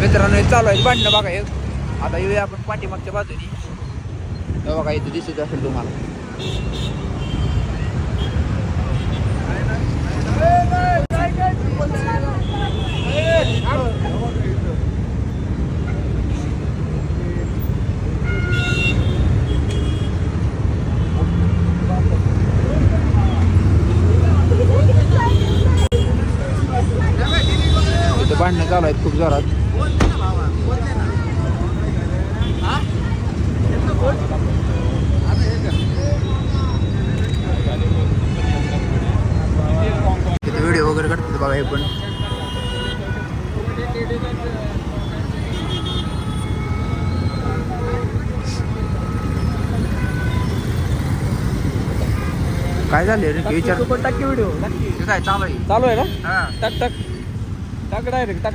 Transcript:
मित्रांनो हे चालू आहे भांडणं बघा हे. आता येऊया आपण पाठीमागच्या बाजूनी. तेव्हा बघा इथं दिसत असेल तुम्हाला. इथं भांडणं चालू आहेत खूप जोरात. इथे व्हिडिओ वगैरे करतात बघा हे पण. काय झाले रे विचार टाक व्हिडिओ काय चालू आहे. चालू आहे ना हा टाक टाक टाक डायरेक्ट टाक.